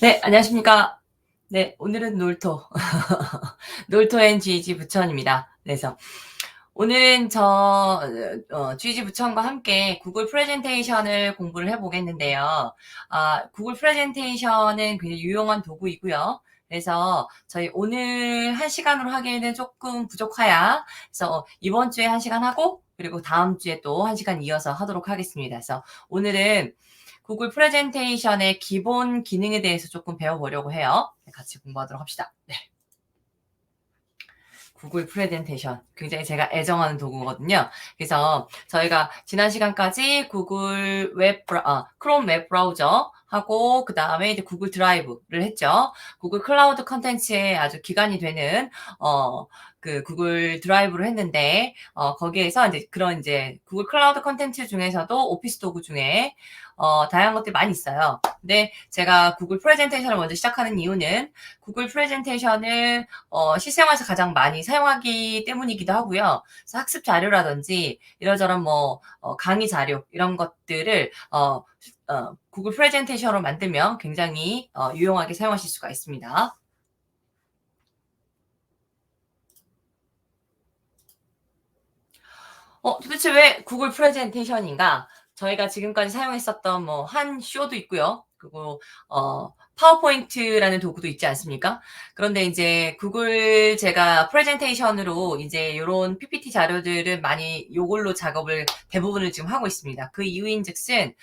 네, 안녕하십니까. 네, 오늘은 놀토. 놀토 앤 GG 부천입니다. 그래서 오늘은 GG 부천과 함께 구글 프레젠테이션을 공부를 해보겠는데요. 구글 프레젠테이션은 굉장히 유용한 도구이고요. 그래서 저희 오늘 1시간으로 하기에는 조금 부족하야. 그래서 이번 주에 1시간 하고, 그리고 다음 주에 또 1시간 이어서 하도록 하겠습니다. 그래서 오늘은 구글 프레젠테이션의 기본 기능에 대해서 조금 배워보려고 해요. 네, 같이 공부하도록 합시다. 네. 구글 프레젠테이션 굉장히 제가 애정하는 도구거든요. 그래서 저희가 지난 시간까지 크롬 웹 브라우저 하고 그 다음에 이제 구글 드라이브를 했죠. 구글 클라우드 컨텐츠에 아주 기반이 되는 그 구글 드라이브를 했는데 거기에서 이제 그런 이제 구글 클라우드 컨텐츠 중에서도 오피스 도구 중에 다양한 것들이 많이 있어요. 근데 제가 구글 프레젠테이션을 먼저 시작하는 이유는 구글 프레젠테이션을 실생활에서 가장 많이 사용하기 때문이기도 하고요. 그래서 학습 자료라든지 이러저런 강의 자료 이런 것들을 구글 프레젠테이션으로 만들면 굉장히 유용하게 사용하실 수가 있습니다. 도대체 왜 구글 프레젠테이션인가? 저희가 지금까지 사용했었던 한 쇼도 있고요. 그리고 파워포인트라는 도구도 있지 않습니까? 그런데 이제 구글 제가 프레젠테이션으로 이제 요런 PPT 자료들을 많이 요걸로 작업을 대부분을 지금 하고 있습니다. 그 이유인즉슨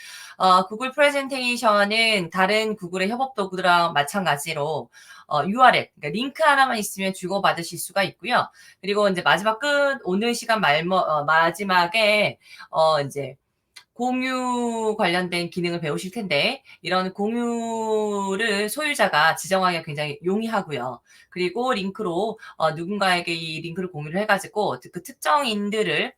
구글 프레젠테이션은 다른 구글의 협업 도구들랑 마찬가지로 URL, 그러니까 링크 하나만 있으면 주고받으실 수가 있고요. 그리고 이제 오늘 시간 마지막에 이제 공유 관련된 기능을 배우실 텐데 이런 공유를 소유자가 지정하기가 굉장히 용이하고요. 그리고 링크로 누군가에게 이 링크를 공유를 해가지고 그 특정인들을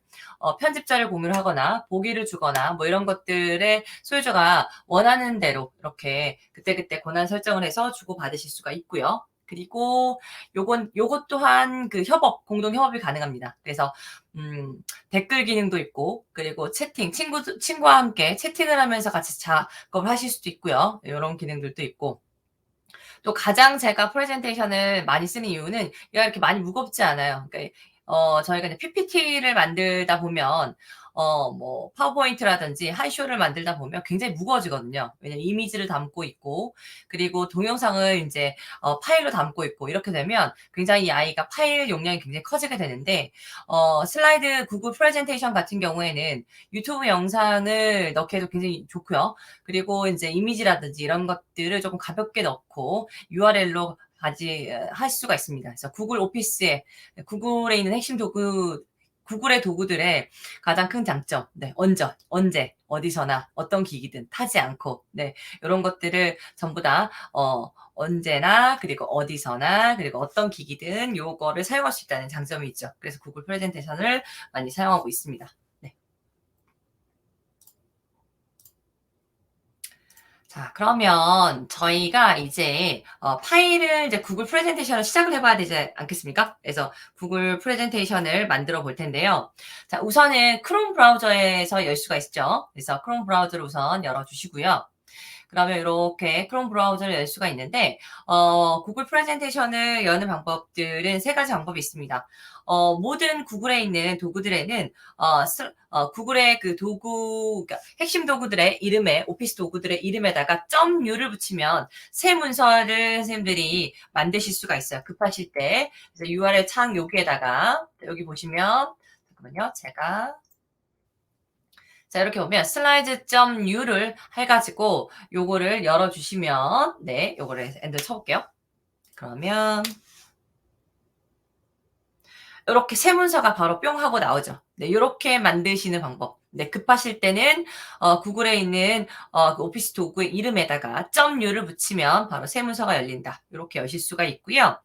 편집자를 공유를 하거나 보기를 주거나 뭐 이런 것들에 소유자가 원하는 대로 이렇게 그때그때 권한 설정을 해서 주고받으실 수가 있고요. 그리고 요것 또한 그 공동 협업이 가능합니다. 그래서 댓글 기능도 있고, 그리고 친구와 함께 채팅을 하면서 같이 작업을 하실 수도 있고요. 이런 기능들도 있고. 또 가장 제가 프레젠테이션을 많이 쓰는 이유는 얘가 이렇게 많이 무겁지 않아요. 그러니까 저희가 이제 PPT를 만들다 보면 파워포인트라든지 한쇼를 만들다 보면 굉장히 무거워지거든요. 왜냐면 이미지를 담고 있고, 그리고 동영상을 이제 파일로 담고 있고, 이렇게 되면 굉장히 이 아이가 파일 용량이 굉장히 커지게 되는데, 슬라이드 구글 프레젠테이션 같은 경우에는 유튜브 영상을 넣기에도 굉장히 좋고요. 그리고 이제 이미지라든지 이런 것들을 조금 가볍게 넣고, URL로 할 수가 있습니다. 그래서 구글에 있는 핵심 도구, 구글의 도구들의 가장 큰 장점, 네, 언제, 어디서나, 어떤 기기든 타지 않고, 네, 이런 것들을 전부 다, 언제나, 그리고 어디서나, 그리고 어떤 기기든 요거를 사용할 수 있다는 장점이 있죠. 그래서 구글 프레젠테이션을 많이 사용하고 있습니다. 네. 자, 그러면 저희가 이제 파일을 이제 구글 프레젠테이션을 시작을 해봐야 되지 않겠습니까? 그래서 구글 프레젠테이션을 만들어 볼 텐데요. 자, 우선은 크롬 브라우저에서 열 수가 있죠. 그래서 크롬 브라우저를 우선 열어주시고요. 그러면 이렇게 크롬 브라우저를 열 수가 있는데 구글 프레젠테이션을 여는 방법들은 세 가지 방법이 있습니다. 모든 구글에 있는 도구들에는 구글의 그 그러니까 핵심 도구들의 이름에 오피스 도구들의 이름에다가 .u를 붙이면 새 문서를 선생님들이 만드실 수가 있어요. 급하실 때. 그래서 URL 창 여기에다가 여기 보시면 잠깐만요. 자, 이렇게 보면 슬라이드.u를 해가지고 요거를 열어주시면, 네, 요거를 엔터 쳐볼게요. 그러면 이렇게 새 문서가 바로 뿅 하고 나오죠. 네, 이렇게 만드시는 방법. 네, 급하실 때는 구글에 있는 그 오피스 도구의 이름에다가 .u를 붙이면 바로 새 문서가 열린다. 이렇게 여실 수가 있고요.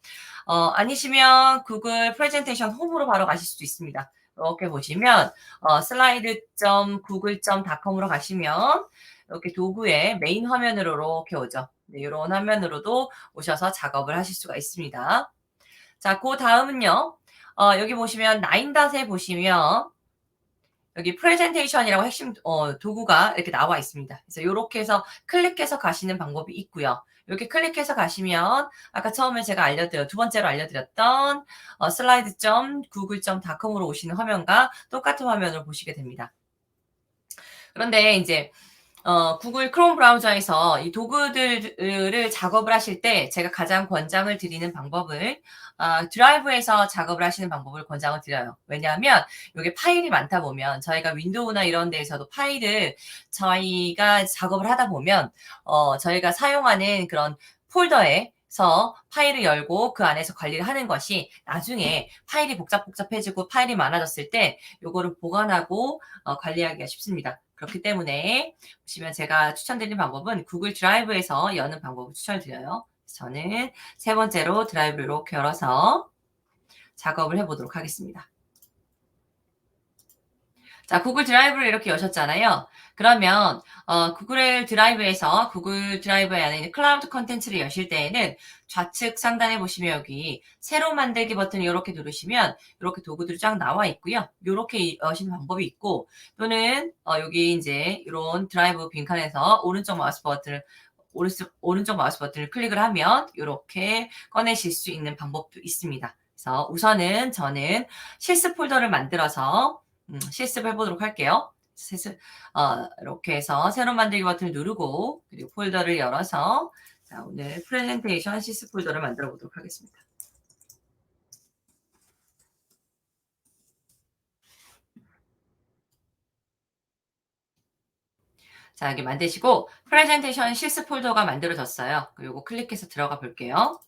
아니시면 구글 프레젠테이션 홈으로 바로 가실 수도 있습니다. 이렇게 보시면 slide.google.com으로 가시면 이렇게 도구의 메인 화면으로 이렇게 오죠. 네, 이런 화면으로도 오셔서 작업을 하실 수가 있습니다. 자, 그 다음은요. 여기 보시면 나인닷에 보시면 여기 프레젠테이션이라고 핵심 도구가 이렇게 나와 있습니다. 그래서 이렇게 해서 클릭해서 가시는 방법이 있고요. 이렇게 클릭해서 가시면 아까 처음에 제가 두 번째로 알려드렸던 slide.google.com으로 오시는 화면과 똑같은 화면을 보시게 됩니다. 그런데 이제 구글 크롬 브라우저에서 이 도구들을 작업을 하실 때 제가 가장 권장을 드리는 방법을 드라이브에서 작업을 하시는 방법을 권장을 드려요. 왜냐하면 이게 파일이 많다 보면 저희가 윈도우나 이런 데에서도 파일을 저희가 작업을 하다 보면 저희가 사용하는 그런 폴더에서 파일을 열고 그 안에서 관리를 하는 것이 나중에 파일이 복잡해지고 파일이 많아졌을 때 요거를 보관하고 관리하기가 쉽습니다. 그렇기 때문에 보시면 제가 추천드리는 방법은 구글 드라이브에서 여는 방법을 추천을 드려요. 저는 세 번째로 드라이브를 이렇게 열어서 작업을 해보도록 하겠습니다. 자, 구글 드라이브를 이렇게 여셨잖아요. 그러면 구글 드라이브 안에 있는 클라우드 컨텐츠를 여실 때에는 좌측 상단에 보시면 여기 새로 만들기 버튼을 이렇게 누르시면 이렇게 도구들이 쫙 나와 있고요. 이렇게 여시는 방법이 있고 또는 여기 이제 이런 드라이브 빈칸에서 오른쪽 마우스 버튼을 클릭을 하면 이렇게 꺼내실 수 있는 방법도 있습니다. 그래서 우선은 저는 실습 폴더를 만들어서 실습을 해보도록 할게요. 이렇게 해서 새로 만들기 버튼을 누르고 그리고 폴더를 열어서 자, 오늘 프레젠테이션 실습 폴더를 만들어 보도록 하겠습니다. 자, 여기 만드시고 프레젠테이션 실습 폴더가 만들어졌어요. 그리고 클릭해서 들어가 볼게요.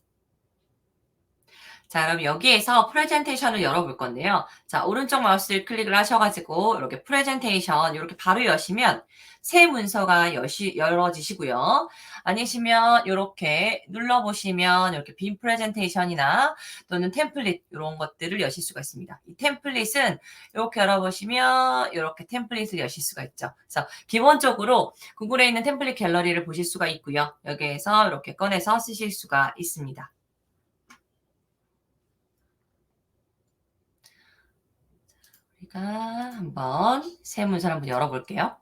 자, 그럼 여기에서 프레젠테이션을 열어볼 건데요. 자, 오른쪽 마우스를 클릭을 하셔가지고 이렇게 프레젠테이션 이렇게 바로 여시면 새 문서가 열어지시고요. 아니시면 이렇게 눌러보시면 이렇게 빈 프레젠테이션이나 또는 템플릿 이런 것들을 여실 수가 있습니다. 이 템플릿은 이렇게 열어보시면 이렇게 템플릿을 여실 수가 있죠. 그래서 기본적으로 구글에 있는 템플릿 갤러리를 보실 수가 있고요. 여기에서 이렇게 꺼내서 쓰실 수가 있습니다. 우리가 한번 새 문서를 한번 열어볼게요.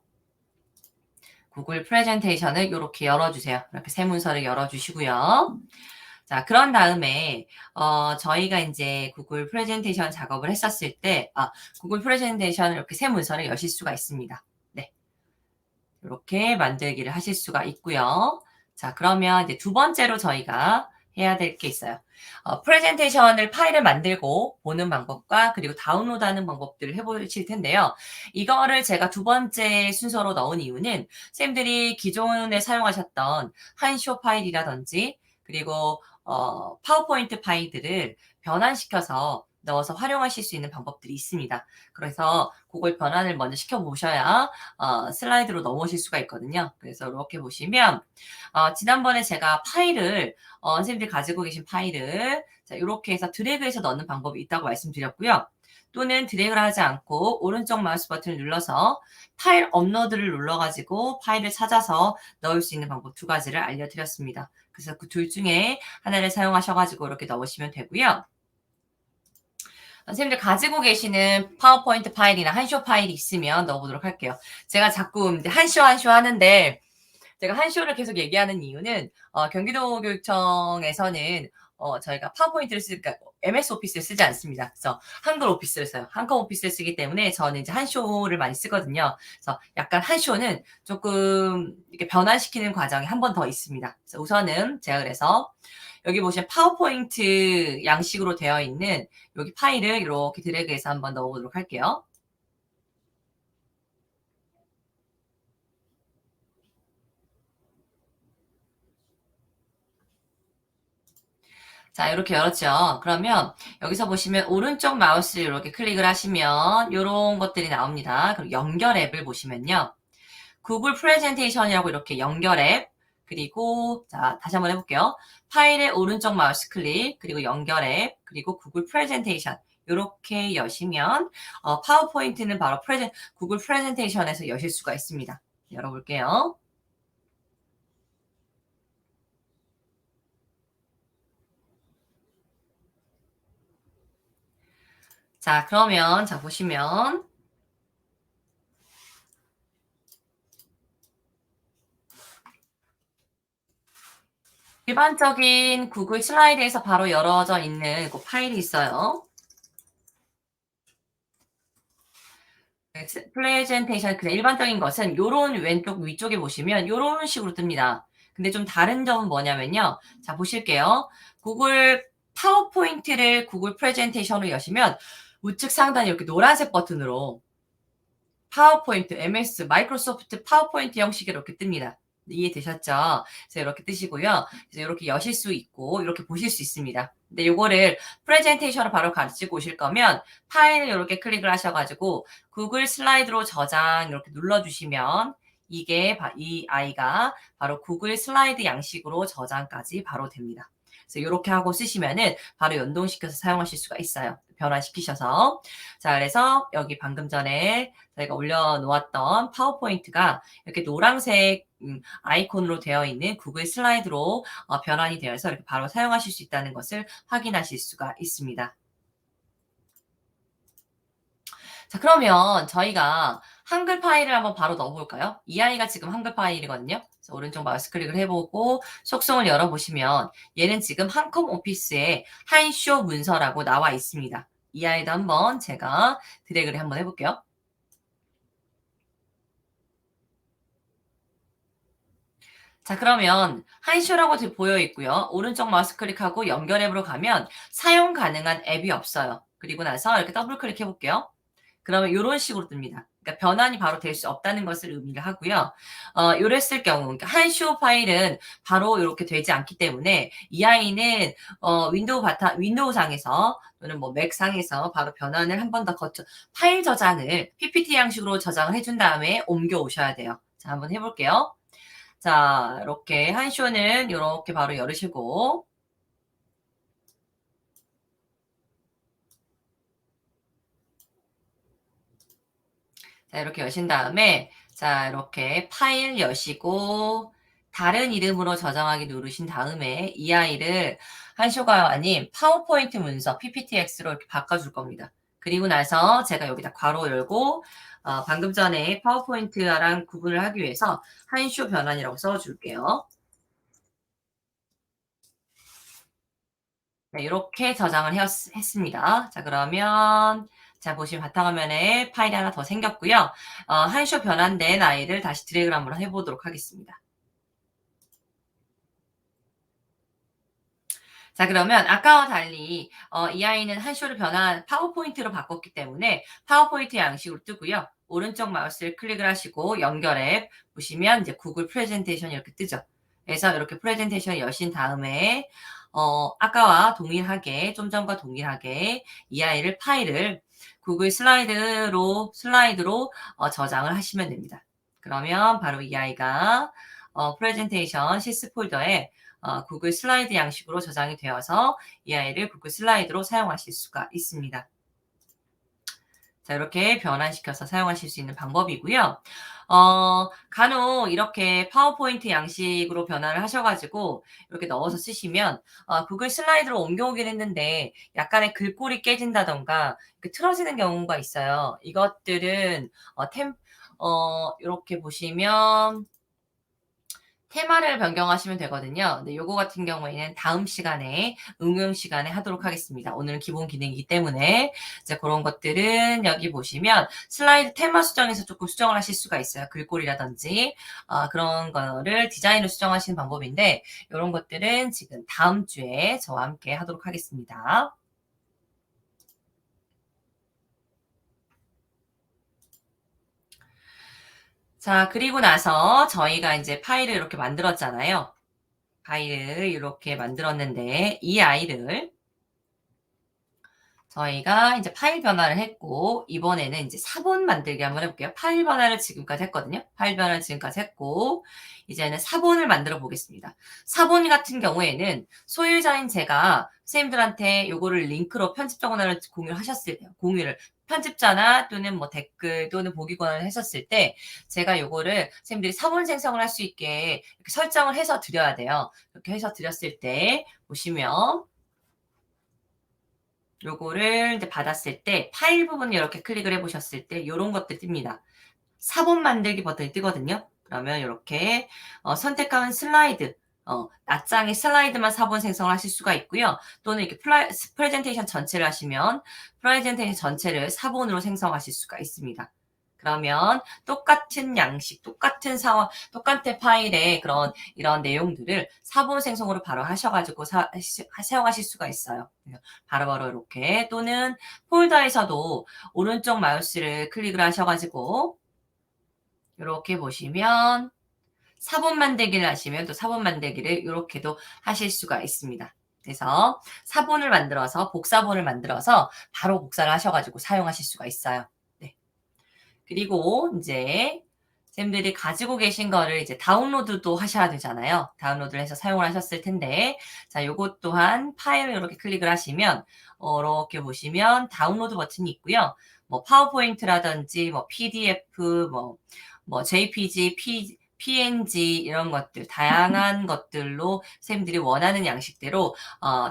구글 프레젠테이션을 이렇게 열어주세요. 이렇게 새 문서를 열어주시고요. 자, 그런 다음에 저희가 이제 구글 프레젠테이션 작업을 했었을 때 구글 프레젠테이션을 이렇게 새 문서를 여실 수가 있습니다. 네, 이렇게 만들기를 하실 수가 있고요. 자, 그러면 이제 두 번째로 저희가 해야 될 게 있어요. 프레젠테이션을 파일을 만들고 보는 방법과 그리고 다운로드하는 방법들을 해보실 텐데요. 이거를 제가 두 번째 순서로 넣은 이유는 쌤들이 기존에 사용하셨던 한쇼 파일이라든지 그리고 파워포인트 파일들을 변환시켜서 넣어서 활용하실 수 있는 방법들이 있습니다. 그래서 그걸 변환을 먼저 시켜보셔야 슬라이드로 넘어오실 수가 있거든요. 그래서 이렇게 보시면 지난번에 제가 파일을 선생님들이 가지고 계신 파일을 자, 이렇게 해서 드래그해서 넣는 방법이 있다고 말씀드렸고요. 또는 드래그를 하지 않고 오른쪽 마우스 버튼을 눌러서 파일 업로드를 눌러가지고 파일을 찾아서 넣을 수 있는 방법 두 가지를 알려드렸습니다. 그래서 그 둘 중에 하나를 사용하셔가지고 이렇게 넣으시면 되고요. 선생님들 가지고 계시는 파워포인트 파일이나 한쇼 파일이 있으면 넣어보도록 할게요. 제가 자꾸 이제 한쇼 하는데 제가 한쇼를 계속 얘기하는 이유는 경기도교육청에서는 저희가 파워포인트를 그러니까 MS 오피스를 쓰지 않습니다. 그래서 한글 오피스를 써요. 한글 오피스를 쓰기 때문에 저는 이제 한쇼를 많이 쓰거든요. 그래서 약간 한쇼는 조금 이렇게 변환시키는 과정이 한 번 더 있습니다. 그래서 우선은 제가 그래서 여기 보시면 파워포인트 양식으로 되어 있는 여기 파일을 이렇게 드래그해서 한번 넣어보도록 할게요. 자, 이렇게 열었죠. 그러면 여기서 보시면 오른쪽 마우스를 이렇게 클릭을 하시면 이런 것들이 나옵니다. 그리고 연결 앱을 보시면요. 구글 프레젠테이션이라고 이렇게 연결 앱, 그리고 자, 다시 한번 해볼게요. 파일의 오른쪽 마우스 클릭, 그리고 연결 앱, 그리고 구글 프레젠테이션. 이렇게 여시면 파워포인트는 바로 구글 프레젠테이션에서 여실 수가 있습니다. 열어볼게요. 자, 그러면 자 보시면 일반적인 구글 슬라이드에서 바로 열어져 있는 그 파일이 있어요. 네, 프레젠테이션 그냥 일반적인 것은 요런 왼쪽 위쪽에 보시면 요런 식으로 뜹니다. 근데 좀 다른 점은 뭐냐면요. 자, 보실게요. 구글 파워포인트를 구글 프레젠테이션으로 여시면 우측 상단에 이렇게 노란색 버튼으로 파워포인트, MS, 마이크로소프트 파워포인트 형식으로 이렇게 뜹니다. 이해되셨죠? 그래서 이렇게 뜨시고요. 그래서 이렇게 여실 수 있고 이렇게 보실 수 있습니다. 근데 요거를 프레젠테이션을 바로 가지고 오실 거면 파일을 이렇게 클릭을 하셔가지고 구글 슬라이드로 저장 이렇게 눌러주시면 이게 이 아이가 바로 구글 슬라이드 양식으로 저장까지 바로 됩니다. 그래서 이렇게 하고 쓰시면은 바로 연동시켜서 사용하실 수가 있어요. 변환시키셔서. 자, 그래서 여기 방금 전에 저희가 올려놓았던 파워포인트가 이렇게 노란색 아이콘으로 되어 있는 구글 슬라이드로 변환이 되어서 이렇게 바로 사용하실 수 있다는 것을 확인하실 수가 있습니다. 자, 그러면 저희가 한글 파일을 한번 바로 넣어볼까요? 이 아이가 지금 한글 파일이거든요. 그래서 오른쪽 마우스 클릭을 해보고 속성을 열어보시면 얘는 지금 한컴 오피스의 한쇼 문서라고 나와 있습니다. 이 아이도 한번 제가 드래그를 한번 해볼게요. 자, 그러면 한쇼라고 보여 있고요. 오른쪽 마우스 클릭하고 연결 앱으로 가면 사용 가능한 앱이 없어요. 그리고 나서 이렇게 더블 클릭해 볼게요. 그러면 이런 식으로 뜹니다. 그러니까 변환이 바로 될 수 없다는 것을 의미를 하고요. 이랬을 경우, 그러니까 한쇼 파일은 바로 이렇게 되지 않기 때문에 이 아이는 윈도우 상에서 또는 뭐 맥 상에서 바로 변환을 한 번 더 거쳐 파일 저장을 PPT 양식으로 저장을 해준 다음에 옮겨 오셔야 돼요. 자, 한번 해볼게요. 자, 이렇게 한쇼는 이렇게 바로 열으시고 자, 이렇게 여신 다음에 자, 이렇게 파일 여시고 다른 이름으로 저장하기 누르신 다음에 이 아이를 한쇼가 아닌 파워포인트 문서 PPTX로 이렇게 바꿔줄 겁니다. 그리고 나서 제가 여기다 괄호 열고 방금 전에 파워포인트랑 구분을 하기 위해서 한쇼 변환이라고 써줄게요. 네, 이렇게 저장을 했습니다. 자, 그러면 자, 보시면 바탕화면에 파일이 하나 더 생겼고요. 한쇼 변환된 아이를 다시 드래그를 한번 해보도록 하겠습니다. 자, 그러면 아까와 달리 이 아이는 한쇼를 파워포인트로 바꿨기 때문에 파워포인트 양식으로 뜨고요. 오른쪽 마우스를 클릭을 하시고 연결 앱 보시면 이제 구글 프레젠테이션 이렇게 뜨죠. 그래서 이렇게 프레젠테이션 여신 다음에 아까와 동일하게 좀 전과 동일하게 이 아이를 파일을 구글 슬라이드로 저장을 하시면 됩니다. 그러면 바로 이 아이가 프레젠테이션 시스 폴더에 구글 슬라이드 양식으로 저장이 되어서 이 아이를 구글 슬라이드로 사용하실 수가 있습니다. 자, 이렇게 변환시켜서 사용하실 수 있는 방법이고요. 간혹 이렇게 파워포인트 양식으로 변화를 하셔가지고 이렇게 넣어서 쓰시면 구글 슬라이드로 옮겨오긴 했는데 약간의 글꼴이 깨진다던가 틀어지는 경우가 있어요. 이것들은 이렇게 보시면 테마를 변경하시면 되거든요. 근데 요거 같은 경우에는 다음 시간에 응용 시간에 하도록 하겠습니다. 오늘은 기본 기능이기 때문에 이제 그런 것들은 여기 보시면 슬라이드 테마 수정에서 조금 수정을 하실 수가 있어요. 글꼴이라든지 그런 거를 디자인을 수정하시는 방법인데 이런 것들은 지금 다음 주에 저와 함께 하도록 하겠습니다. 자, 그리고 나서 저희가 이제 파일을 이렇게 만들었잖아요. 파일을 이렇게 만들었는데 이 아이를 저희가 이제 파일 변화를 했고 이번에는 이제 사본 만들기 한번 해볼게요. 파일 변화를 지금까지 했거든요. 파일 변화를 지금까지 했고 이제는 사본을 만들어 보겠습니다. 사본 같은 경우에는 소유자인 제가 선생님들한테 요거를 링크로 편집 정보를 공유를 하셨을 때요. 공유를 편집자나 또는 뭐 댓글 또는 보기 권한을 했었을 때 제가 요거를 선생님들이 사본 생성을 할 수 있게 이렇게 설정을 해서 드려야 돼요. 이렇게 해서 드렸을 때 보시면 요거를 이제 받았을 때 파일 부분을 이렇게 클릭을 해보셨을 때 요런 것들 뜹니다. 사본 만들기 버튼이 뜨거든요. 그러면 이렇게 선택하면 슬라이드 낱장의 슬라이드만 사본 생성을 하실 수가 있고요. 또는 이렇게 프레젠테이션 전체를 하시면 프레젠테이션 전체를 사본으로 생성하실 수가 있습니다. 그러면 똑같은 양식, 똑같은 상황, 똑같은 파일의 이런 내용들을 사본 생성으로 바로 하셔가지고 사용하실 수가 있어요. 바로바로 이렇게. 또는 폴더에서도 오른쪽 마우스를 클릭을 하셔가지고 이렇게 보시면 사본 만들기를 하시면 또 사본 만들기를 이렇게도 하실 수가 있습니다. 그래서 사본을 만들어서 복사본을 만들어서 바로 복사를 하셔가지고 사용하실 수가 있어요. 네. 그리고 이제 쌤들이 가지고 계신 거를 이제 다운로드도 하셔야 되잖아요. 다운로드를 해서 사용을 하셨을 텐데, 자, 요것 또한 파일을 이렇게 클릭을 하시면, 이렇게 보시면 다운로드 버튼이 있고요. 뭐, 파워포인트라든지, 뭐, PDF, 뭐, JPG, PNG 이런 것들 다양한 것들로 쌤들이 원하는 양식대로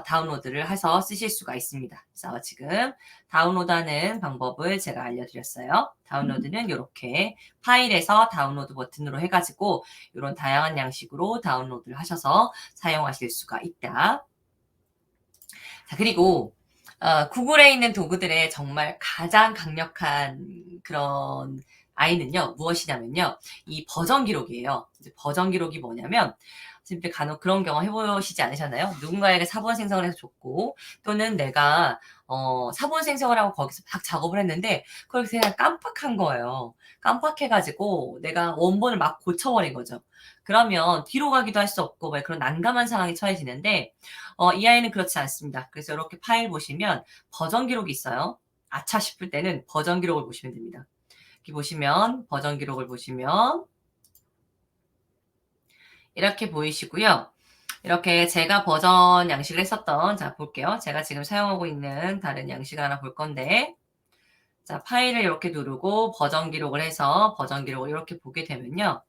다운로드를 해서 쓰실 수가 있습니다. 그래서 지금 다운로드하는 방법을 제가 알려드렸어요. 다운로드는 이렇게 파일에서 다운로드 버튼으로 해가지고 이런 다양한 양식으로 다운로드를 하셔서 사용하실 수가 있다. 자, 그리고 구글에 있는 도구들의 정말 가장 강력한 그런 아이는요, 무엇이냐면요, 이 버전 기록이에요. 이제 버전 기록이 뭐냐면, 지금 간혹 그런 경험 해보시지 않으셨나요? 누군가에게 사본 생성을 해서 줬고, 또는 내가, 사본 생성을 하고 거기서 막 작업을 했는데, 그걸 그냥 깜빡한 거예요. 깜빡해가지고 내가 원본을 막 고쳐버린 거죠. 그러면 뒤로 가기도 할 수 없고, 그런 난감한 상황에 처해지는데, 이 아이는 그렇지 않습니다. 그래서 이렇게 파일 보시면 버전 기록이 있어요. 아차 싶을 때는 버전 기록을 보시면 됩니다. 이렇게 보시면 버전 기록을 보시면 이렇게 보이시고요. 이렇게 제가 버전 양식을 했었던, 자 볼게요. 제가 지금 사용하고 있는 다른 양식을 하나 볼 건데, 자 파일을 이렇게 누르고 버전 기록을 해서 버전 기록을 이렇게 보게 되면요.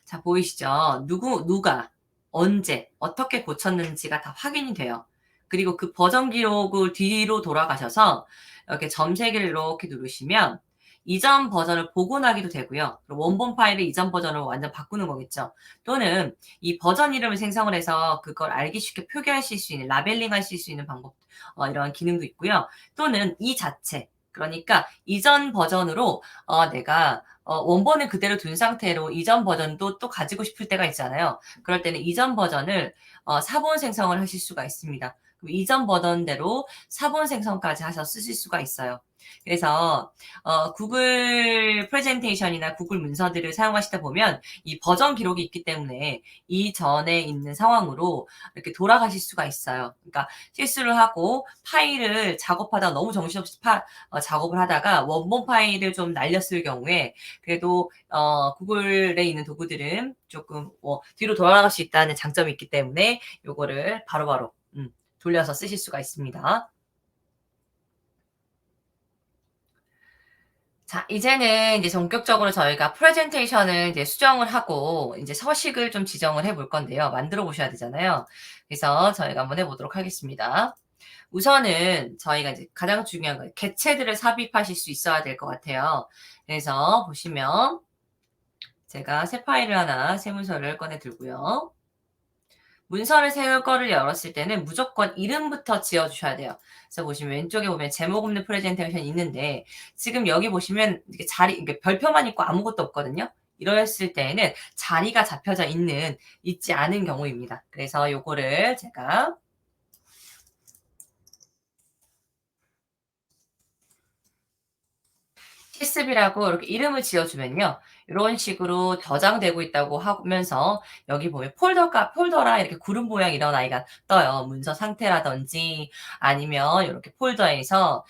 자 보이시죠? 누가 언제 어떻게 고쳤는지가 다 확인이 돼요. 그리고 그 버전 기록을 뒤로 돌아가셔서 이렇게 점세기를 이렇게 누르시면 이전 버전을 복원하기도 되고요. 원본 파일을 이전 버전으로 완전 바꾸는 거겠죠. 또는 이 버전 이름을 생성을 해서 그걸 알기 쉽게 표기하실 수 있는, 라벨링 하실 수 있는 방법, 이런 기능도 있고요. 또는 이 자체, 그러니까 이전 버전으로 내가 원본을 그대로 둔 상태로 이전 버전도 또 가지고 싶을 때가 있잖아요. 그럴 때는 이전 버전을 사본 생성을 하실 수가 있습니다. 그럼 이전 버전대로 사본 생성까지 하셔서 쓰실 수가 있어요. 그래서 구글 프레젠테이션이나 구글 문서들을 사용하시다 보면 이 버전 기록이 있기 때문에 이전에 있는 상황으로 이렇게 돌아가실 수가 있어요. 그러니까 실수를 하고 파일을 작업하다가 너무 정신없이 작업을 하다가 원본 파일을 좀 날렸을 경우에 그래도 구글에 있는 도구들은 조금 뒤로 돌아갈 수 있다는 장점이 있기 때문에 요거를 바로바로 돌려서 쓰실 수가 있습니다. 자, 이제는 이제 본격적으로 저희가 프레젠테이션을 이제 수정을 하고 이제 서식을 좀 지정을 해 볼 건데요. 만들어 보셔야 되잖아요. 그래서 저희가 한번 해 보도록 하겠습니다. 우선은 저희가 이제 가장 중요한 건 개체들을 삽입하실 수 있어야 될 것 같아요. 그래서 보시면 제가 새 파일을 하나, 새 문서를 꺼내 들고요. 문서를 세울 거를 열었을 때는 무조건 이름부터 지어주셔야 돼요. 그래서 보시면 왼쪽에 보면 제목 없는 프레젠테이션이 있는데 지금 여기 보시면 이게 이게 별표만 있고 아무것도 없거든요. 이랬을 때에는 자리가 잡혀져 있지 않은 경우입니다. 그래서 요거를 제가 실습이라고 이렇게 이름을 지어주면요. 이런 식으로 저장되고 있다고 하면서 여기 보면 폴더라 이렇게 구름 모양 이런 아이가 떠요. 문서 상태라든지 아니면 이렇게 폴더에서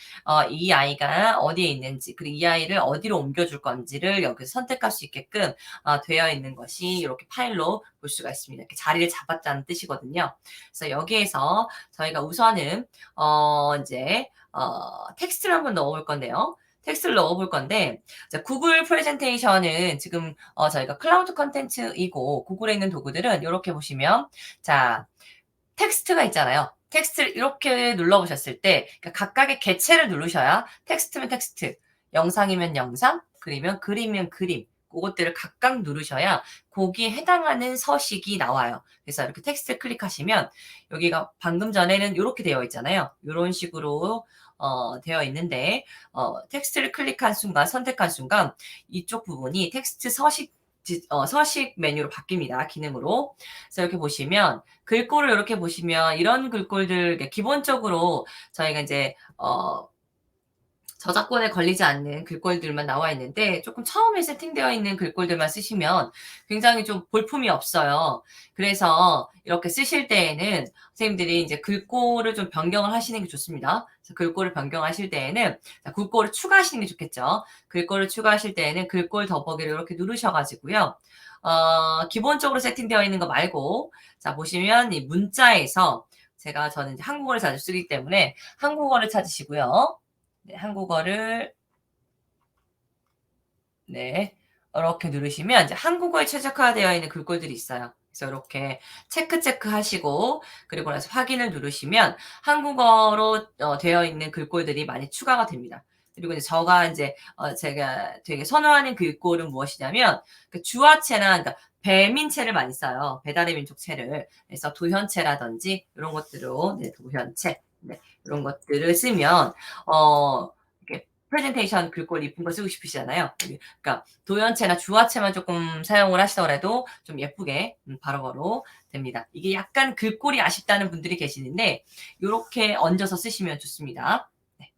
이 아이가 어디에 있는지 그리고 이 아이를 어디로 옮겨줄 건지를 여기서 선택할 수 있게끔 되어 있는 것이 이렇게 파일로 볼 수가 있습니다. 이렇게 자리를 잡았다는 뜻이거든요. 그래서 여기에서 저희가 우선은 이제 텍스트를 한번 넣어볼 건데요. 텍스트를 넣어볼 건데 자, 구글 프레젠테이션은 지금 저희가 클라우드 컨텐츠이고 구글에 있는 도구들은 이렇게 보시면 자 텍스트가 있잖아요. 텍스트를 이렇게 눌러보셨을 때 그러니까 각각의 개체를 누르셔야 텍스트면 텍스트, 영상이면 영상, 글이면 글이면 그림 고것들을 각각 누르셔야 거기에 해당하는 서식이 나와요. 그래서 이렇게 텍스트를 클릭하시면 여기가 방금 전에는 요렇게 되어 있잖아요. 요런 식으로 되어 있는데 텍스트를 클릭한 순간 선택한 순간 이쪽 부분이 텍스트 서식 메뉴로 바뀝니다. 기능으로. 그래서 이렇게 보시면 글꼴을 이렇게 보시면 이런 글꼴들 기본적으로 저희가 이제 저작권에 걸리지 않는 글꼴들만 나와 있는데 조금 처음에 세팅되어 있는 글꼴들만 쓰시면 굉장히 좀 볼품이 없어요. 그래서 이렇게 쓰실 때에는 선생님들이 이제 글꼴을 좀 변경을 하시는 게 좋습니다. 그래서 글꼴을 변경하실 때에는 글꼴을 추가하시는 게 좋겠죠. 글꼴을 추가하실 때에는 글꼴 더보기를 이렇게 누르셔 가지고요. 기본적으로 세팅되어 있는 거 말고 자 보시면 이 문자에서 저는 이제 한국어를 자주 쓰기 때문에 한국어를 찾으시고요. 네, 한국어를 네, 이렇게 누르시면 이제 한국어에 최적화되어 있는 글꼴들이 있어요. 그래서 이렇게 체크 하시고 그리고 나서 확인을 누르시면 한국어로 되어 있는 글꼴들이 많이 추가가 됩니다. 그리고 이제 제가 되게 선호하는 글꼴은 무엇이냐면 그 주어체나 그러니까 배민체를 많이 써요. 배달의 민족체를. 그래서 도현체라든지 이런 것들로 네, 도현체 네, 이런 것들을 쓰면 이렇게 프레젠테이션 글꼴 이쁜 거 쓰고 싶으시잖아요. 그러니까 도연체나 주어체만 조금 사용을 하시더라도 좀 예쁘게 바로바로 됩니다. 이게 약간 글꼴이 아쉽다는 분들이 계시는데 요렇게 얹어서 쓰시면 좋습니다. 네.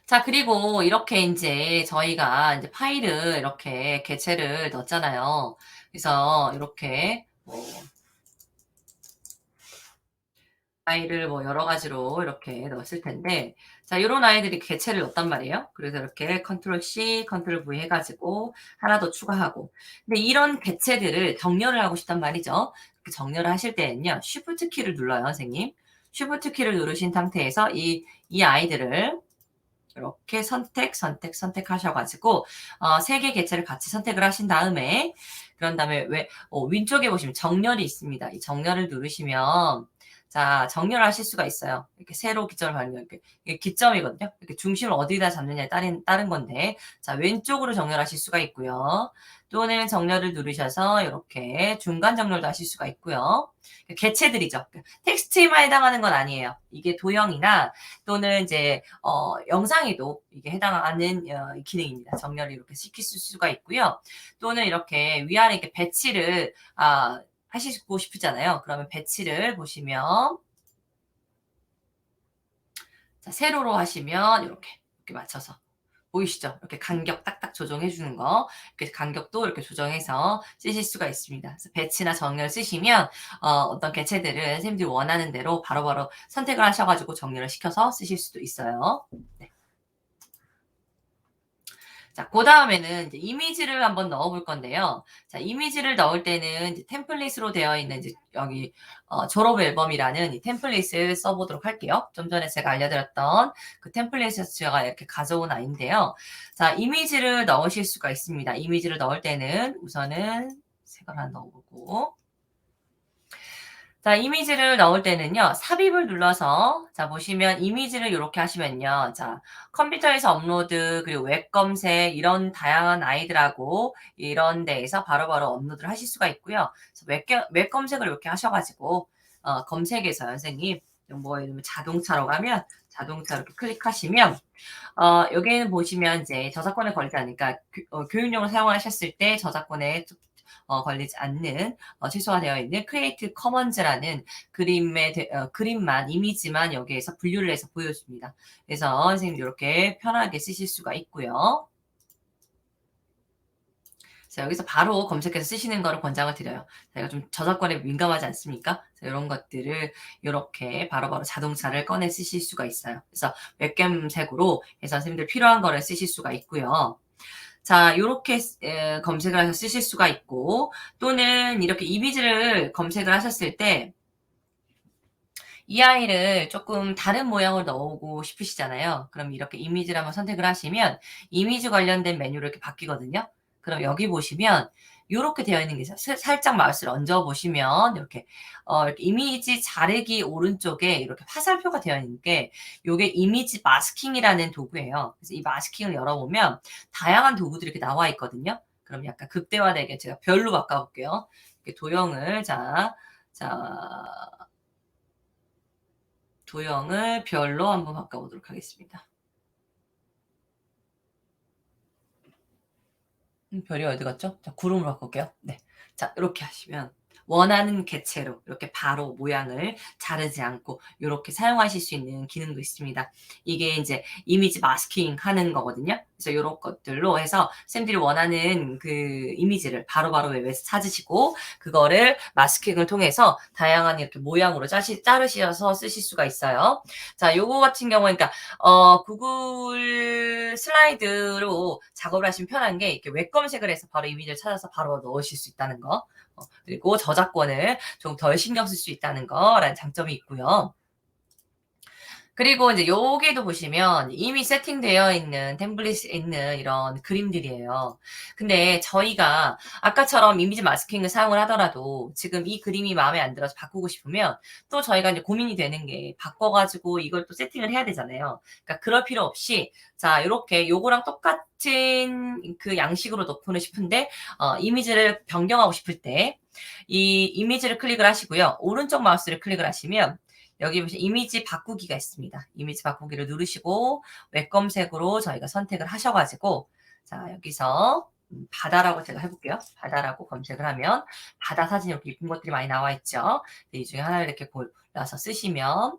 자, 그리고 이렇게 인제 저희가 인제 파일을 이렇게 개체를 넣었잖아요. 그래서 이렇게 아이를 뭐 여러 가지로 이렇게 넣었을 텐데 자 요런 아이들이 개체를 넣었단 말이에요. 그래서 이렇게 컨트롤 C, 컨트롤 V 해 가지고 하나 더 추가하고 근데 이런 개체들을 정렬을 하고 싶단 말이죠. 그 정렬을 하실 때는요. 쉬프트 키를 눌러요, 선생님. 쉬프트 키를 누르신 상태에서 이 아이들을 이렇게 선택하셔 가지고 3개 개체를 같이 선택을 하신 다음에 그런 다음에 왼쪽에 보시면 정렬이 있습니다. 이 정렬을 누르시면 자 정렬하실 수가 있어요. 이렇게 세로 기점을 발견 이게 기점이거든요. 이렇게 중심을 어디다 잡느냐에 따른 건데 자 왼쪽으로 정렬하실 수가 있고요. 또는 정렬을 누르셔서 이렇게 중간 정렬도 하실 수가 있고요. 개체들이죠. 텍스트에만 해당하는 건 아니에요. 이게 도형이나 또는 이제 영상에도 이게 해당하는 기능입니다. 정렬을 이렇게 시킬 수가 있고요. 또는 이렇게 위아래 이렇게 배치를 하시고 싶으잖아요. 그러면 배치를 보시면 자, 세로로 하시면 이렇게 맞춰서 보이시죠? 이렇게 간격 딱딱 조정해 주는 거. 이렇게 간격도 이렇게 조정해서 쓰실 수가 있습니다. 그래서 배치나 정렬 쓰시면 어떤 개체들은 선생님들이 원하는 대로 바로바로 선택을 하셔 가지고 정렬을 시켜서 쓰실 수도 있어요. 네. 자, 그다음에는 이제 이미지를 한번 넣어 볼 건데요. 자, 이미지를 넣을 때는 이제 템플릿으로 되어 있는 이제 여기 졸업 앨범이라는 이 템플릿을 써 보도록 할게요. 좀 전에 제가 알려드렸던 그 템플릿에서 제가 이렇게 가져온 아이인데요. 자, 이미지를 넣으실 수가 있습니다. 이미지를 넣을 때는 우선은 색을 하나 넣어 보고 자, 이미지를 넣을 때는요. 삽입을 눌러서 자 보시면 이미지를 요렇게 하시면요. 자, 컴퓨터에서 업로드 그리고 웹 검색 이런 다양한 아이들하고 이런 데에서 바로바로 업로드를 하실 수가 있고요. 그래서 웹 검색을 이렇게 하셔 가지고 검색에서요 선생님 뭐 예를 들면 자동차로 가면 자동차 이렇게 클릭하시면 여기에는 보시면 이제 저작권에 걸리지 않으니까 교육용으로 사용하셨을 때 저작권에 걸리지 않는 최소화되어 있는 크리에이티브 커먼즈라는 그림만 이미지만 여기에서 분류를 해서 보여줍니다. 그래서 선생님 이렇게 편하게 쓰실 수가 있고요. 자, 여기서 바로 검색해서 쓰시는 거를 권장을 드려요. 저희가 좀 저작권에 민감하지 않습니까? 이런 것들을 이렇게 바로바로 자동차를 꺼내 쓰실 수가 있어요. 그래서 웹캠색으로 해서 선생님들 필요한 거를 쓰실 수가 있고요. 자, 요렇게 검색을 해서 쓰실 수가 있고 또는 이렇게 이미지를 검색을 하셨을 때 이 아이를 조금 다른 모양을 넣고 싶으시잖아요. 그럼 이렇게 이미지를 한번 선택을 하시면 이미지 관련된 메뉴로 이렇게 바뀌거든요. 그럼 여기 보시면 요렇게 되어 있는 게 있어요. 살짝 마우스를 얹어 보시면 이렇게 이미지 자르기 오른쪽에 이렇게 화살표가 되어 있는 게 요게 이미지 마스킹이라는 도구예요. 그래서 이 마스킹을 열어보면 다양한 도구들이 이렇게 나와 있거든요. 그럼 약간 극대화되게 제가 별로 바꿔 볼게요. 이렇게 도형을 도형을 별로 한번 바꿔 보도록 하겠습니다. 별이 어디 갔죠? 자, 구름으로 바꿀게요. 네. 자, 이렇게 하시면 원하는 개체로 이렇게 바로 모양을 자르지 않고 요렇게 사용하실 수 있는 기능도 있습니다. 이게 이제 이미지 마스킹 하는 거거든요. 그래서 요런 것들로 해서 쌤들이 원하는 그 이미지를 바로바로 웹에서 찾으시고 그거를 마스킹을 통해서 다양한 이렇게 모양으로 자르셔서 쓰실 수가 있어요. 자, 요거 같은 경우에 그러니까 구글 슬라이드로 작업을 하시면 편한 게 이렇게 웹 검색을 해서 바로 이미지를 찾아서 바로 넣으실 수 있다는 거. 그리고 저작권을 좀 덜 신경 쓸 수 있다는 거라는 장점이 있고요. 그리고 이제 여기도 보시면 이미 세팅되어 있는 템플릿이 있는 이런 그림들이에요. 근데 저희가 아까처럼 이미지 마스킹을 사용을 하더라도 지금 이 그림이 마음에 안 들어서 바꾸고 싶으면 또 저희가 이제 고민이 되는 게 바꿔 가지고 이걸 또 세팅을 해야 되잖아요. 그러니까 그럴 필요 없이 자, 요렇게 요거랑 똑같은 그 양식으로 넣고는 싶은데 이미지를 변경하고 싶을 때 이 이미지를 클릭을 하시고요. 오른쪽 마우스를 클릭을 하시면 여기 보시면 이미지 바꾸기가 있습니다. 이미지 바꾸기를 누르시고 웹 검색으로 저희가 선택을 하셔 가지고 자, 여기서 바다라고 제가 해 볼게요. 바다라고 검색을 하면 바다 사진이 이렇게 예쁜 것들이 많이 나와 있죠. 이 중에 하나를 이렇게 골라서 쓰시면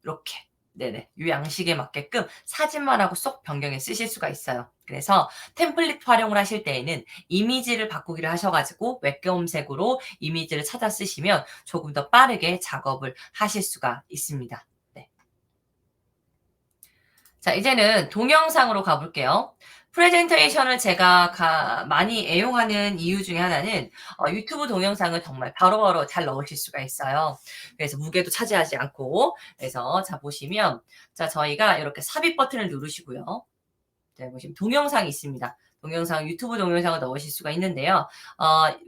이렇게 네네. 요 양식에 맞게끔 사진만 하고 쏙 변경해 쓰실 수가 있어요. 그래서 템플릿 활용을 하실 때에는 이미지를 바꾸기를 하셔 가지고 웹 검색으로 이미지를 찾아 쓰시면 조금 더 빠르게 작업을 하실 수가 있습니다. 네. 자, 이제는 동영상으로 가 볼게요. 프레젠테이션을 제가 많이 애용하는 이유 중에 하나는 유튜브 동영상을 정말 바로바로 잘 넣으실 수가 있어요. 그래서 무게도 차지하지 않고. 그래서 자, 보시면 자, 저희가 이렇게 삽입 버튼을 누르시고요. 네, 보시면 동영상이 있습니다. 동영상, 유튜브 동영상을 넣으실 수가 있는데요.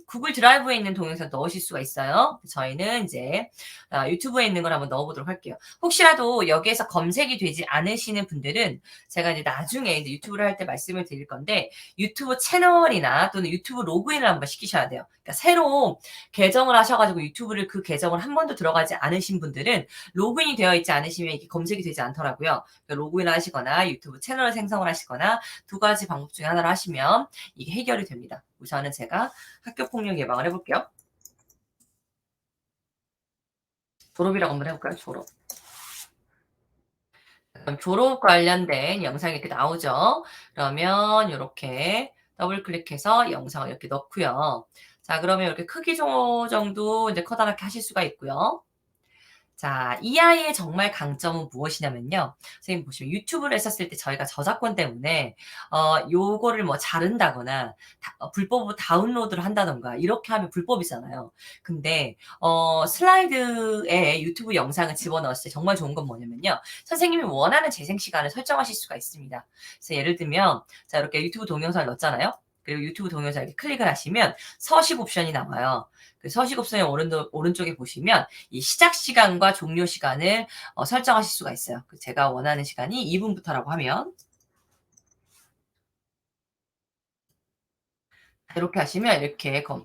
구글 드라이브에 있는 동영상 넣으실 수가 있어요. 저희는 이제 유튜브에 있는 걸 한번 넣어보도록 할게요. 혹시라도 여기에서 검색이 되지 않으시는 분들은 제가 이제 나중에 이제 유튜브를 할 때 말씀을 드릴 건데 유튜브 채널이나 또는 유튜브 로그인을 한번 시키셔야 돼요. 그러니까 새로 계정을 하셔가지고 유튜브를 그 계정을 한 번도 들어가지 않으신 분들은 로그인이 되어 있지 않으시면 이게 검색이 되지 않더라고요. 그러니까 로그인을 하시거나 유튜브 채널을 생성을 하시거나 두 가지 방법 중에 하나를 하시면 이게 해결이 됩니다. 우선은 제가 학교 폭력 예방을 해볼게요. 졸업이라고 한번 해볼까요? 졸업. 그럼 졸업 관련된 영상이 이렇게 나오죠. 그러면 이렇게 더블 클릭해서 영상을 이렇게 넣고요. 자, 그러면 이렇게 크기 조정도 이제 커다랗게 하실 수가 있고요. 자, 이 아이의 정말 강점은 무엇이냐면요. 선생님 보시면 유튜브를 했었을 때 저희가 저작권 때문에 요거를 뭐 자른다거나 불법으로 다운로드를 한다든가 이렇게 하면 불법이잖아요. 근데 슬라이드에 유튜브 영상을 집어넣었을 때 정말 좋은 건 뭐냐면요. 선생님이 원하는 재생 시간을 설정하실 수가 있습니다. 그래서 예를 들면 자, 이렇게 유튜브 동영상을 넣었잖아요. 그리고 유튜브 동영상 이렇게 클릭을 하시면 서식 옵션이 나와요. 그 서식 옵션의 오른쪽에 보시면 이 시작 시간과 종료 시간을 설정하실 수가 있어요. 제가 원하는 시간이 2 분부터라고 하면 이렇게 하시면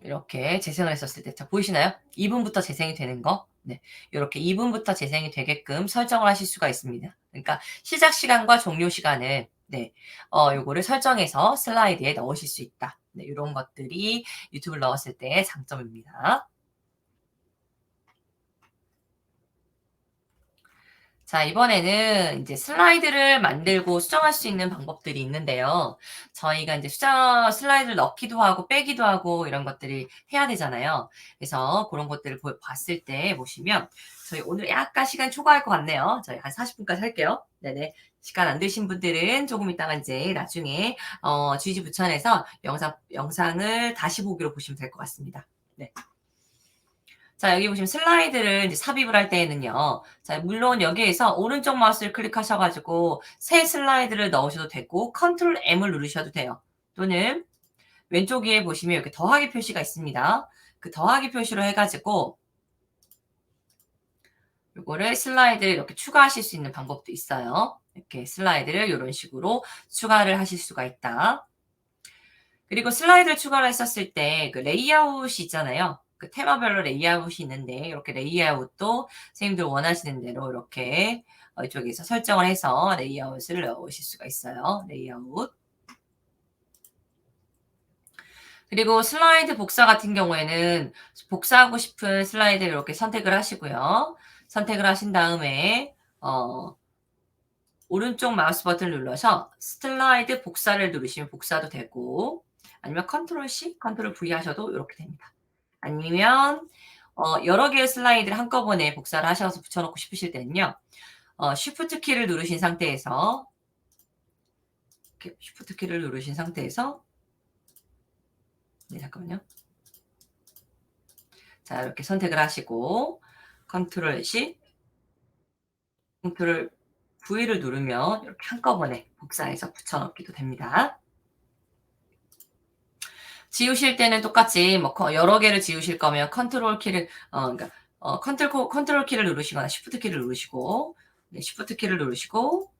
이렇게 재생을 했었을 때 자, 보이시나요? 2 분부터 재생이 되는 거. 네. 요렇게 2 분부터 재생이 되게끔 설정을 하실 수가 있습니다. 그러니까 시작 시간과 종료 시간을 네. 요거를 설정해서 슬라이드에 넣으실 수 있다. 네. 요런 것들이 유튜브를 넣었을 때의 장점입니다. 자, 이번에는 이제 슬라이드를 만들고 수정할 수 있는 방법들이 있는데요. 저희가 이제 슬라이드를 넣기도 하고 빼기도 하고 이런 것들이 해야 되잖아요. 그래서 그런 것들을 봤을 때 보시면 저희 오늘 약간 시간이 초과할 것 같네요. 저희 한 40분까지 할게요. 네네. 시간 안 되신 분들은 조금 있다가 이제 나중에 지지부천해서 영상을 다시 보기로 보시면 될 것 같습니다. 네. 자, 여기 보시면 슬라이드를 이제 삽입을 할 때에는요. 자, 물론 여기에서 오른쪽 마우스를 클릭하셔 가지고 새 슬라이드를 넣으셔도 되고 컨트롤 M을 누르셔도 돼요. 또는 왼쪽 위에 보시면 이렇게 더하기 표시가 있습니다. 그 더하기 표시로 해가지고 요거를 슬라이드를 이렇게 추가하실 수 있는 방법도 있어요. 이렇게 슬라이드를 이런 식으로 추가를 하실 수가 있다. 그리고 슬라이드를 추가를 했었을 때 그 레이아웃이 있잖아요. 그 테마별로 레이아웃이 있는데 이렇게 레이아웃도 선생님들 원하시는 대로 이렇게 이쪽에서 설정을 해서 레이아웃을 넣으실 수가 있어요. 레이아웃. 그리고 슬라이드 복사 같은 경우에는 복사하고 싶은 슬라이드를 이렇게 선택을 하시고요. 선택을 하신 다음에 오른쪽 마우스 버튼을 눌러서 슬라이드 복사를 누르시면 복사도 되고 아니면 컨트롤 C, 컨트롤 V 하셔도 이렇게 됩니다. 아니면 여러 개의 슬라이드를 한꺼번에 복사를 하셔서 붙여놓고 싶으실 때는요. 쉬프트 키를 누르신 상태에서 이렇게 쉬프트 키를 누르신 상태에서 네, 잠깐만요. 자, 이렇게 선택을 하시고 컨트롤 C, 컨트롤 V를 누르면 이렇게 한꺼번에 복사해서 붙여넣기도 됩니다. 지우실 때는 똑같이 뭐 여러 개를 지우실 거면 컨트롤 키를 그러니까 컨트롤 키를 누르시거나 쉬프트 키를 누르시고 네, 쉬프트 키를 누르시고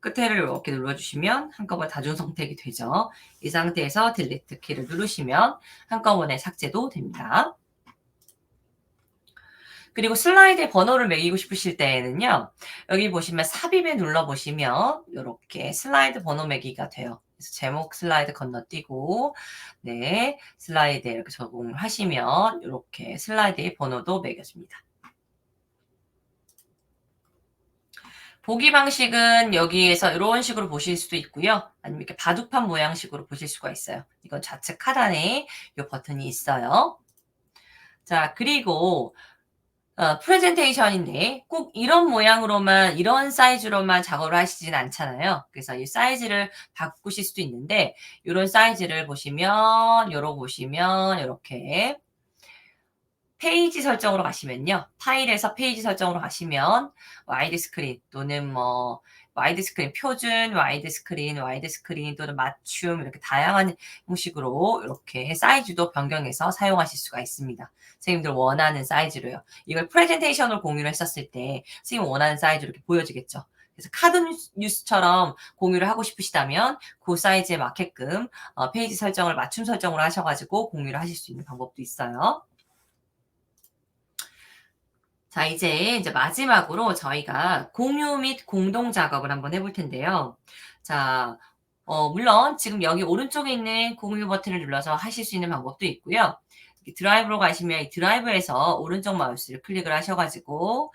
끝에를 이렇게 눌러주시면 한꺼번에 다중 선택이 되죠. 이 상태에서 딜리트 키를 누르시면 한꺼번에 삭제도 됩니다. 그리고 슬라이드에 번호를 매기고 싶으실 때에는요. 여기 보시면 삽입에 눌러보시면 이렇게 슬라이드 번호 매기가 돼요. 그래서 제목 슬라이드 건너뛰고 네 슬라이드에 이렇게 적응을 하시면 이렇게 슬라이드의 번호도 매겨집니다. 보기 방식은 여기에서 이런 식으로 보실 수도 있고요. 아니면 이렇게 바둑판 모양식으로 보실 수가 있어요. 이건 좌측 하단에 이 버튼이 있어요. 자, 그리고 프레젠테이션인데 꼭 이런 모양으로만 이런 사이즈로만 작업을 하시진 않잖아요. 그래서 이 사이즈를 바꾸실 수도 있는데 이런 사이즈를 보시면 요러 보시면 이렇게 페이지 설정으로 가시면요. 파일에서 페이지 설정으로 가시면 와이드 스크린 또는 뭐 와이드 스크린 표준, 와이드 스크린 또는 맞춤 이렇게 다양한 형식으로 이렇게 사이즈도 변경해서 사용하실 수가 있습니다. 선생님들 원하는 사이즈로요. 이걸 프레젠테이션으로 공유를 했었을 때 선생님 원하는 사이즈로 이렇게 보여지겠죠. 그래서 카드 뉴스처럼 공유를 하고 싶으시다면 그 사이즈에 맞게끔 페이지 설정을 맞춤 설정으로 하셔가지고 공유를 하실 수 있는 방법도 있어요. 자, 이제 마지막으로 저희가 공유 및 공동 작업을 한번 해볼 텐데요. 자, 물론 지금 여기 오른쪽에 있는 공유 버튼을 눌러서 하실 수 있는 방법도 있고요. 드라이브로 가시면 이 드라이브에서 오른쪽 마우스를 클릭을 하셔가지고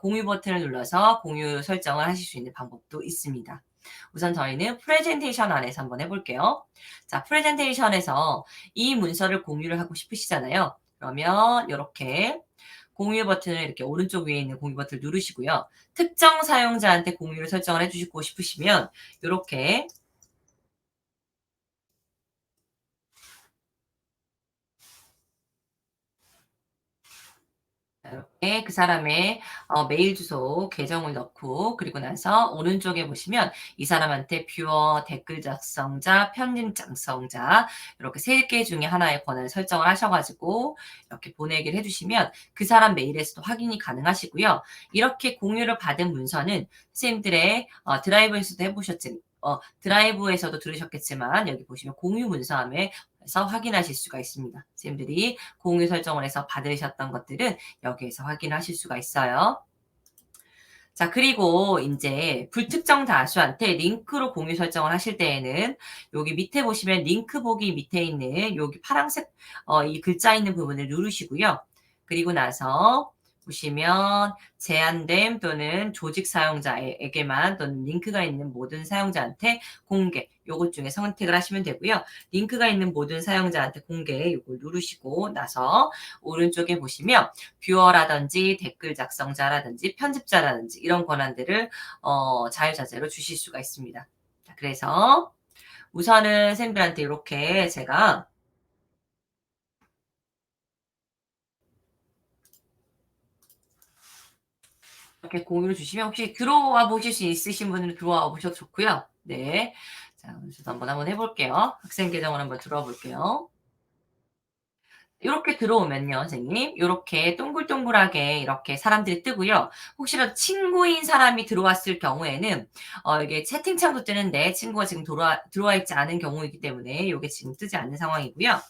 공유 버튼을 눌러서 공유 설정을 하실 수 있는 방법도 있습니다. 우선 저희는 프레젠테이션 안에서 한번 해볼게요. 자, 프레젠테이션에서 이 문서를 공유를 하고 싶으시잖아요. 그러면 이렇게 공유 버튼을 이렇게 오른쪽 위에 있는 공유 버튼을 누르시고요. 특정 사용자한테 공유를 설정을 해주시고 싶으시면 이렇게 이렇게 그 사람의 메일 주소 계정을 넣고 그리고 나서 오른쪽에 보시면 이 사람한테 뷰어, 댓글 작성자, 편집 작성자 이렇게 3개 중에 하나의 권한을 설정을 하셔가지고 이렇게 보내기를 해주시면 그 사람 메일에서도 확인이 가능하시고요. 이렇게 공유를 받은 문서는 선생님들의 드라이브에서도 해보셨지 드라이브에서도 들으셨겠지만 여기 보시면 공유 문서함에 서 확인하실 수가 있습니다. 선생님들이 공유 설정을 해서 받으셨던 것들은 여기에서 확인하실 수가 있어요. 자, 그리고 이제 불특정 다수한테 링크로 공유 설정을 하실 때에는 여기 밑에 보시면 링크 보기 밑에 있는 여기 파란색 이 글자 있는 부분을 누르시고요. 그리고 나서 보시면 제한됨 또는 조직 사용자에게만 또는 링크가 있는 모든 사용자한테 공개 요것 중에 선택을 하시면 되고요. 링크가 있는 모든 사용자한테 공개 요걸 누르시고 나서 오른쪽에 보시면 뷰어라든지 댓글 작성자라든지 편집자라든지 이런 권한들을 자유자재로 주실 수가 있습니다. 자, 그래서 우선은 선생님들한테 이렇게 제가 이렇게 공유를 주시면 혹시 들어와 보실 수 있으신 분은 들어와 보셔도 좋고요. 네. 자, 저도 한번 해 볼게요. 학생 계정을 한번 들어와 볼게요. 요렇게 들어오면요 선생님 요렇게 동글동글하게 이렇게 사람들이 뜨고요. 혹시라도 친구인 사람이 들어왔을 경우에는 이게 채팅창도 뜨는데 친구가 지금 들어와 있지 않은 경우이기 때문에 요게 지금 뜨지 않는 상황이고요.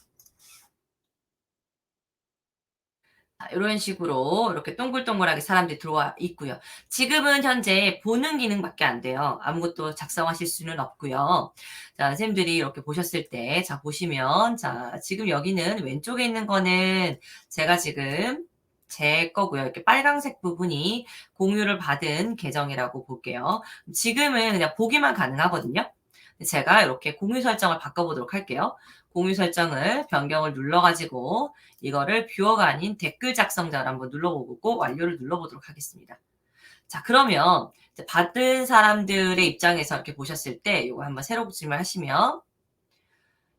자 요런 식으로 이렇게 동글동글하게 사람들이 들어와 있고요. 지금은 현재 보는 기능밖에 안 돼요. 아무것도 작성하실 수는 없고요. 자 선생님들이 이렇게 보셨을 때 자 보시면 자 지금 여기는 왼쪽에 있는 거는 제가 지금 제 거고요. 이렇게 빨간색 부분이 공유를 받은 계정이라고 볼게요. 지금은 그냥 보기만 가능하거든요. 제가 이렇게 공유 설정을 바꿔 보도록 할게요. 공유 설정을 변경을 눌러 가지고 이거를 뷰어가 아닌 댓글 작성자를 한번 눌러보고 완료를 눌러보도록 하겠습니다. 자 그러면 이제 받은 사람들의 입장에서 이렇게 보셨을 때 요거 한번 새로 붙임을 하시면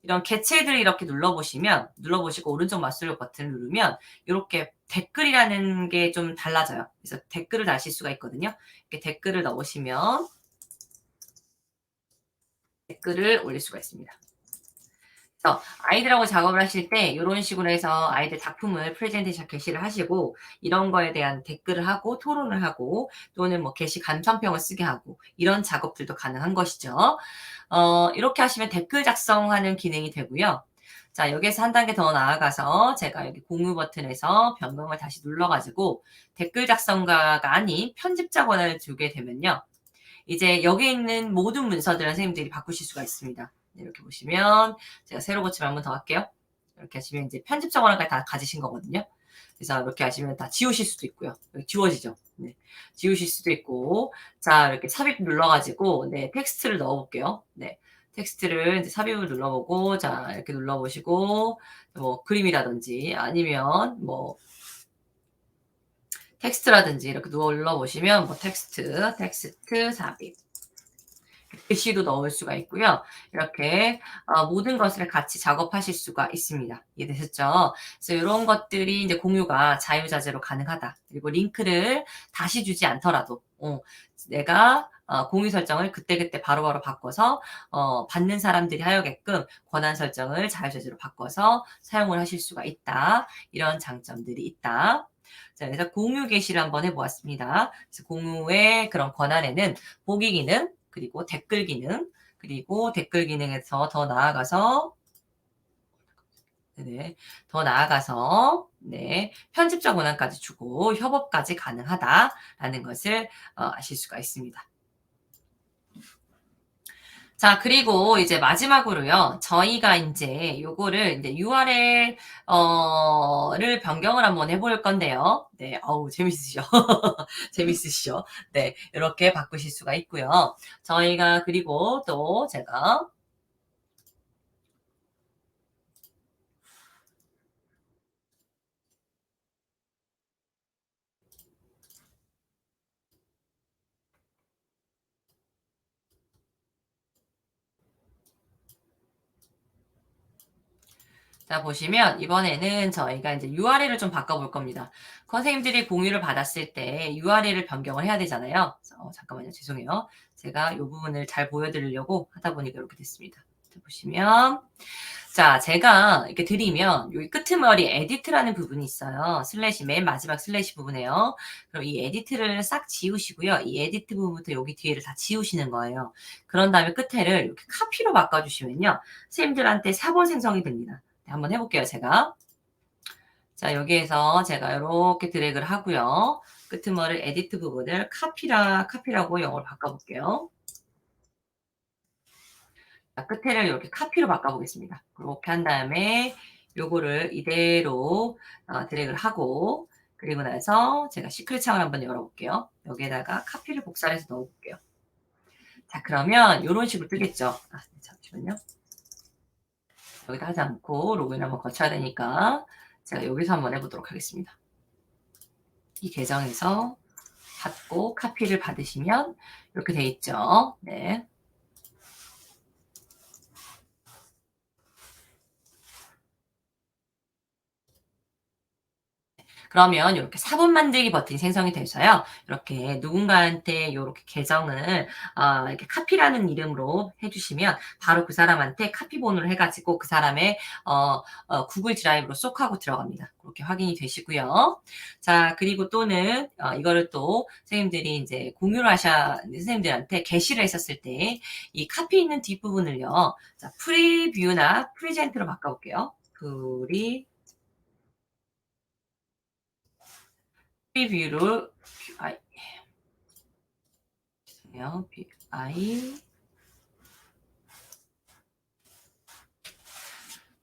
이런 개체들을 이렇게 눌러보시고 오른쪽 마우스 버튼을 누르면 요렇게 댓글이라는 게 좀 달라져요. 그래서 댓글을 다실 수가 있거든요. 이렇게 댓글을 넣으시면 댓글을 올릴 수가 있습니다. 그래서 아이들하고 작업을 하실 때 요런 식으로 해서 아이들 작품을 프레젠테이션 게시를 하시고 이런 거에 대한 댓글을 하고 토론을 하고 또는 뭐 게시 감상평을 쓰게 하고 이런 작업들도 가능한 것이죠. 이렇게 하시면 댓글 작성하는 기능이 되고요. 자 여기에서 한 단계 더 나아가서 제가 여기 공유 버튼에서 변경을 다시 눌러 가지고 댓글 작성가가 아닌 편집자 권한을 주게 되면요. 이제 여기 있는 모든 문서들을 선생님들이 바꾸실 수가 있습니다. 네, 이렇게 보시면 제가 새로 고침을 한번 더 할게요. 이렇게 하시면 이제 편집 정원까지 다 가지신 거거든요. 그래서 이렇게 하시면 다 지우실 수도 있고요. 여기 지워지죠. 네. 지우실 수도 있고, 자, 이렇게 삽입 눌러가지고, 네, 텍스트를 넣어볼게요. 네. 텍스트를 이제 삽입을 눌러보고, 자, 이렇게 눌러보시고, 뭐, 그림이라든지 아니면 뭐, 텍스트라든지 이렇게 눌러보시면 뭐, 텍스트 삽입. 글씨도 넣을 수가 있고요. 이렇게 모든 것을 같이 작업하실 수가 있습니다. 이해되셨죠? 그래서 이런 것들이 이제 공유가 자유자재로 가능하다. 그리고 링크를 다시 주지 않더라도 내가 공유 설정을 그때그때 바로바로 바꿔서 받는 사람들이 하여게끔 권한 설정을 자유자재로 바꿔서 사용을 하실 수가 있다. 이런 장점들이 있다. 자, 그래서 공유 게시를 한번 해보았습니다. 그래서 공유의 그런 권한에는 보기 기능, 그리고 댓글 기능, 그리고 댓글 기능에서 더 나아가서 네, 더 나아가서 네, 편집자 권한까지 주고 협업까지 가능하다라는 것을 아실 수가 있습니다. 자, 그리고 이제 마지막으로요. 저희가 인제 요거를 인제 URL 를 변경을 한번 해볼 건데요. 네. 어우 재밌으시죠? 재밌으시죠? 네. 요렇게 바꾸실 수가 있고요. 저희가 그리고 또 제가 자 보시면 이번에는 저희가 인제 URL을 좀 바꿔 볼 겁니다. 선생님들이 공유를 받았을 때 URL을 변경을 해야 되잖아요. 그래서 잠깐만요. 죄송해요. 제가 요 부분을 잘 보여 드리려고 하다 보니까 이렇게 됐습니다. 자 보시면 자, 제가 이렇게 드리면 여기 끄트머리 에디트라는 부분이 있어요. 슬래시 맨 마지막 슬래시 부분에요. 그럼 이 에디트를 싹 지우시고요. 이 에디트 부분부터 여기 뒤에를 다 지우시는 거예요. 그런 다음에 끝에를 이렇게 카피로 바꿔주시면요. 선생님들한테 4번 생성이 됩니다. 네, 한번 해볼게요, 제가. 자, 여기에서 제가 이렇게 드래그를 하고요. 끄트머리 에디트 부분을 카피라고 영어로 바꿔볼게요. 자, 끝에를 이렇게 카피로 바꿔보겠습니다. 그렇게 한 다음에 요거를 이대로 드래그를 하고 그리고 나서 제가 시크릿 창을 한번 열어볼게요. 여기에다가 카피를 복사해서 넣어볼게요. 자 그러면 요런 식으로 뜨겠죠. 네, 잠시만요. 여기다 하지 않고 로그인 한번 거쳐야 되니까 제가 여기서 한번 해보도록 하겠습니다. 이 계정에서 받고 카피를 받으시면 이렇게 돼 있죠. 네. 그러면 요렇게 사본 만들기 버튼이 생성이 돼서요. 이렇게 누군가한테 요렇게 계정을 이렇게 카피라는 이름으로 해 주시면 바로 그 사람한테 카피 번호를 해 가지고 그 사람의 구글 드라이브로 쏙하고 들어갑니다. 그렇게 확인이 되시고요. 자, 그리고 또는 이거를 또 선생님들이 인제 공유를 하셔 선생님들한테 게시를 했었을 때 이 카피 있는 뒷부분을요. 자, 프리뷰나 프레젠트로 바꿔 볼게요. 프리뷰를 아이 죄송해요.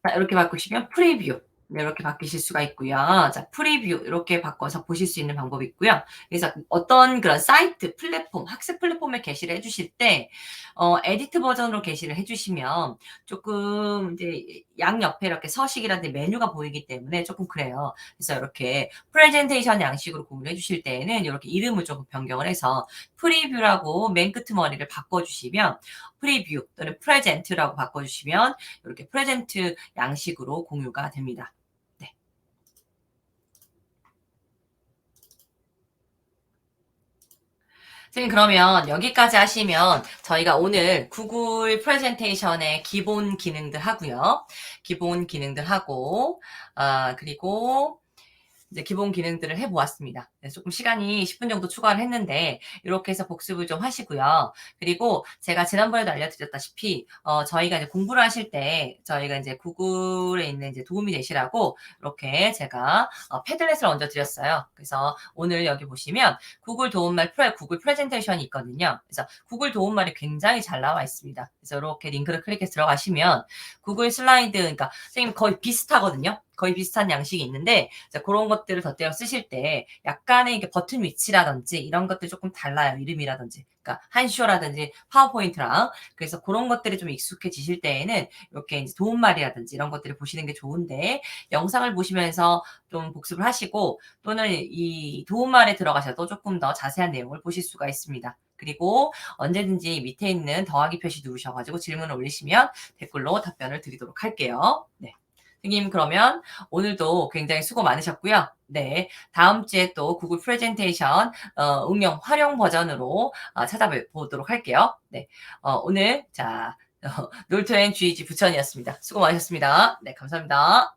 자, 이렇게 바꾸시면 프리뷰 네, 이렇게 바뀌실 수가 있고요. 자, 프리뷰 이렇게 바꿔서 보실 수 있는 방법이 있고요. 그래서 어떤 그런 사이트, 플랫폼, 학습 플랫폼에 게시를 해 주실 때 에디트 버전으로 게시를 해 주시면 쪼끔 이제 양옆에 이렇게 서식이라든지 메뉴가 보이기 때문에 쪼끔 그래요. 그래서 이렇게 프레젠테이션 양식으로 공유해 주실 때에는 요렇게 이름을 조금 변경을 해서 프리뷰라고 맨 끝머리를 바꿔 주시면 프리뷰 또는 프레젠트라고 바꿔 주시면 요렇게 프레젠트 양식으로 공유가 됩니다. 네. 선생님 그러면 여기까지 하시면 저희가 오늘 구글 프레젠테이션의 기본 기능들 하고요. 기본 기능들 하고 그리고 이제 기본 기능들을 해 보았습니다. 그래서 조금 시간이 10분 정도 추가를 했는데 이렇게 해서 복습을 좀 하시고요. 그리고 제가 지난번에도 알려드렸다시피 저희가 이제 공부를 하실 때 저희가 이제 구글에 있는 이제 도움이 되시라고 이렇게 제가 패들렛을 얹어 드렸어요. 그래서 오늘 여기 보시면 구글 도움말 구글 프레젠테이션이 있거든요. 그래서 구글 도움말이 굉장히 잘 나와 있습니다. 그래서 이렇게 링크를 클릭해서 들어가시면 구글 슬라이드 그러니까 선생님 거의 비슷하거든요. 거의 비슷한 양식이 있는데 이제 그런 것들을 덧대어 쓰실 때 약간의 이게 버튼 위치라든지 이런 것들이 조금 달라요. 이름이라든지. 그러니까 한쇼라든지 파워포인트랑. 그래서 그런 것들이 좀 익숙해지실 때에는 이렇게 이제 도움말이라든지 이런 것들을 보시는 게 좋은데 영상을 보시면서 좀 복습을 하시고 또는 이 도움말에 들어가셔도 조금 더 자세한 내용을 보실 수가 있습니다. 그리고 언제든지 밑에 있는 더하기 표시 누르셔 가지고 질문을 올리시면 댓글로 답변을 드리도록 할게요. 네. 선생님 그러면 오늘도 굉장히 수고 많으셨고요. 네. 다음 주에 또 구글 프레젠테이션 응용 활용 버전으로 찾아보도록 할게요. 네. 오늘 자 놀토 앤 GG 부천이었습니다. 수고 많으셨습니다. 네, 감사합니다.